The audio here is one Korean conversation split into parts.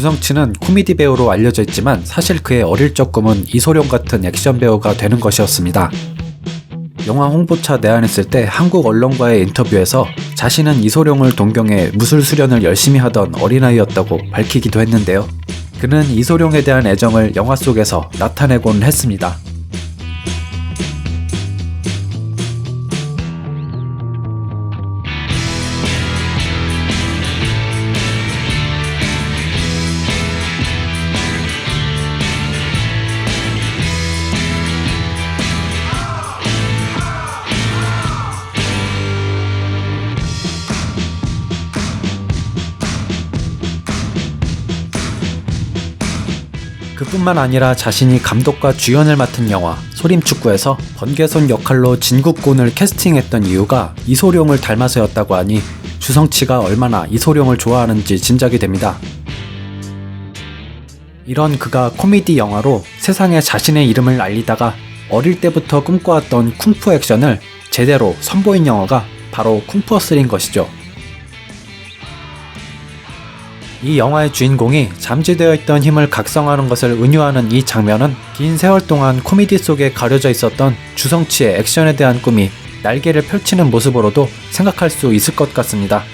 주성치는 코미디 배우로 알려져 있지만 사실 그의 어릴 적 꿈은 이소룡 같은 액션 배우가 되는 것이었습니다. 영화 홍보차 내한했을 때 한국 언론과의 인터뷰에서 자신은 이소룡을 동경해 무술 수련을 열심히 하던 어린아이였다고 밝히기도 했는데요. 그는 이소룡에 대한 애정을 영화 속에서 나타내곤 했습니다. 그뿐만 아니라 자신이 감독과 주연을 맡은 영화 소림축구에서 번개손 역할로 진국곤을 캐스팅했던 이유가 이소룡을 닮아서였다고 하니 주성치가 얼마나 이소룡을 좋아하는지 짐작이 됩니다. 이런 그가 코미디 영화로 세상에 자신의 이름을 알리다가 어릴 때부터 꿈꿔왔던 쿵푸 액션을 제대로 선보인 영화가 바로 쿵푸어슬인 것이죠. 이 영화의 주인공이 잠재되어 있던 힘을 각성하는 것을 은유하는 이 장면은 긴 세월 동안 코미디 속에 가려져 있었던 주성치의 액션에 대한 꿈이 날개를 펼치는 모습으로도 생각할 수 있을 것 같습니다.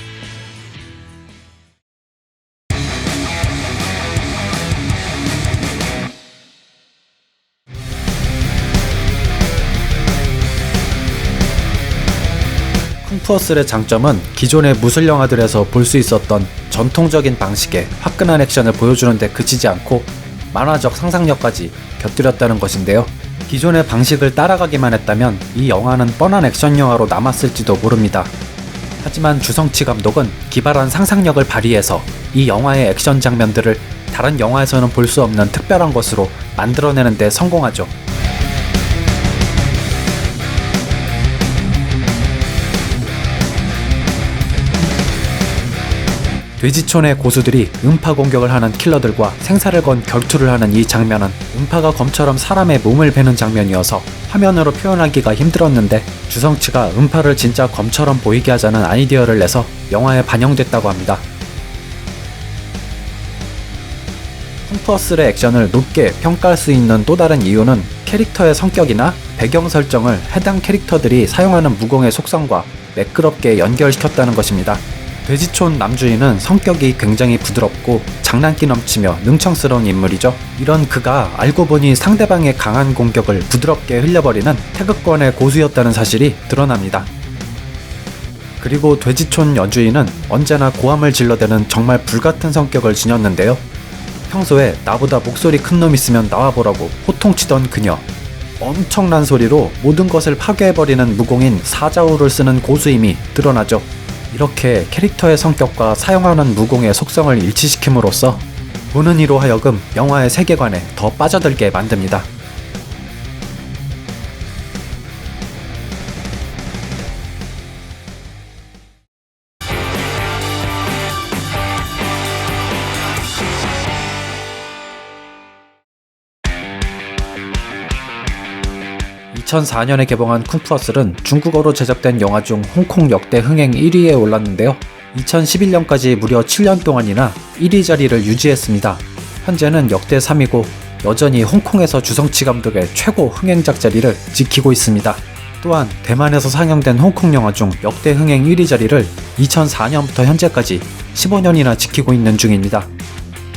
쿵푸어슬의 장점은 기존의 무술 영화들에서 볼 수 있었던 전통적인 방식의 화끈한 액션을 보여주는데 그치지 않고 만화적 상상력까지 곁들였다는 것인데요. 기존의 방식을 따라가기만 했다면 이 영화는 뻔한 액션 영화로 남았을지도 모릅니다. 하지만 주성치 감독은 기발한 상상력을 발휘해서 이 영화의 액션 장면들을 다른 영화에서는 볼 수 없는 특별한 것으로 만들어내는 데 성공하죠. 돼지촌의 고수들이 음파 공격을 하는 킬러들과 생사를 건 결투를 하는 이 장면은 음파가 검처럼 사람의 몸을 베는 장면이어서 화면으로 표현하기가 힘들었는데 주성치가 음파를 진짜 검처럼 보이게 하자는 아이디어를 내서 영화에 반영됐다고 합니다. 쿵푸어슬의 액션을 높게 평가할 수 있는 또 다른 이유는 캐릭터의 성격이나 배경 설정을 해당 캐릭터들이 사용하는 무공의 속성과 매끄럽게 연결시켰다는 것입니다. 돼지촌 남주인은 성격이 굉장히 부드럽고 장난기 넘치며 능청스러운 인물이죠. 이런 그가 알고 보니 상대방의 강한 공격을 부드럽게 흘려버리는 태극권의 고수였다는 사실이 드러납니다. 그리고 돼지촌 여주인은 언제나 고함을 질러대는 정말 불같은 성격을 지녔는데요. 평소에 나보다 목소리 큰 놈 있으면 나와보라고 호통치던 그녀. 엄청난 소리로 모든 것을 파괴해버리는 무공인 사자우를 쓰는 고수임이 드러나죠. 이렇게 캐릭터의 성격과 사용하는 무공의 속성을 일치시킴으로써 보는 이로 하여금 영화의 세계관에 더 빠져들게 만듭니다. 2004년에 개봉한 쿵푸어슬은 중국어로 제작된 영화 중 홍콩 역대 흥행 1위에 올랐는데요. 2011년까지 무려 7년 동안이나 1위 자리를 유지했습니다. 현재는 역대 3위고 여전히 홍콩에서 주성치 감독의 최고 흥행작 자리를 지키고 있습니다. 또한 대만에서 상영된 홍콩 영화 중 역대 흥행 1위 자리를 2004년부터 현재까지 15년이나 지키고 있는 중입니다.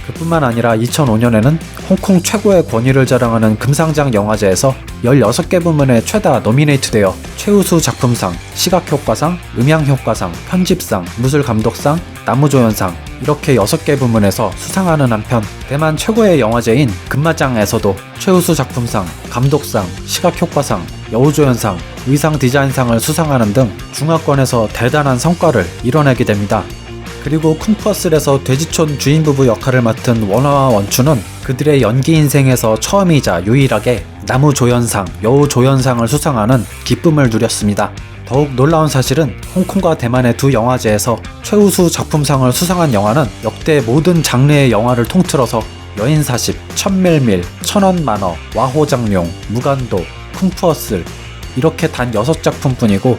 그뿐만 아니라 2005년에는 홍콩 최고의 권위를 자랑하는 금상장 영화제에서 16개 부문에 최다 노미네이트되어 최우수 작품상, 시각효과상, 음향효과상, 편집상, 무술감독상, 나무조연상 이렇게 6개 부문에서 수상하는 한편 대만 최고의 영화제인 금마장에서도 최우수 작품상, 감독상, 시각효과상, 여우조연상, 의상 디자인상을 수상하는 등 중화권에서 대단한 성과를 이뤄내게 됩니다. 그리고 쿵푸어슬에서 돼지촌 주인부부 역할을 맡은 원화와 원추는 그들의 연기 인생에서 처음이자 유일하게 나무조연상, 여우조연상을 수상하는 기쁨을 누렸습니다. 더욱 놀라운 사실은 홍콩과 대만의 두 영화제에서 최우수 작품상을 수상한 영화는 역대 모든 장르의 영화를 통틀어서 여인40, 천밀밀, 천원만어, 와호장룡, 무간도, 쿵푸어슬 이렇게 단 6작품뿐이고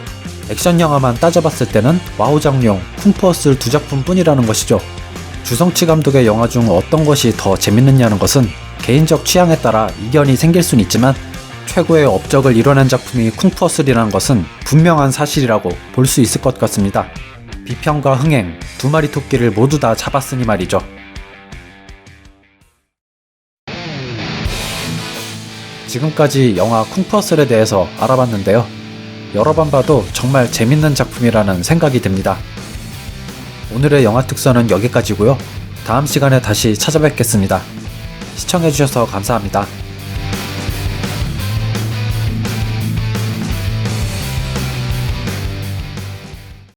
액션 영화만 따져봤을 때는 와우장룡, 쿵푸어슬 2작품뿐이라는 것이죠. 주성치 감독의 영화 중 어떤 것이 더 재밌느냐는 것은 개인적 취향에 따라 이견이 생길 순 있지만 최고의 업적을 이뤄낸 작품이 쿵푸어슬이라는 것은 분명한 사실이라고 볼 수 있을 것 같습니다. 비평과 흥행, 두 마리 토끼를 모두 다 잡았으니 말이죠. 지금까지 영화 쿵푸어슬에 대해서 알아봤는데요. 여러 번 봐도 정말 재밌는 작품이라는 생각이 듭니다. 오늘의 영화 특선은 여기까지고요. 다음 시간에 다시 찾아뵙겠습니다. 시청해주셔서 감사합니다.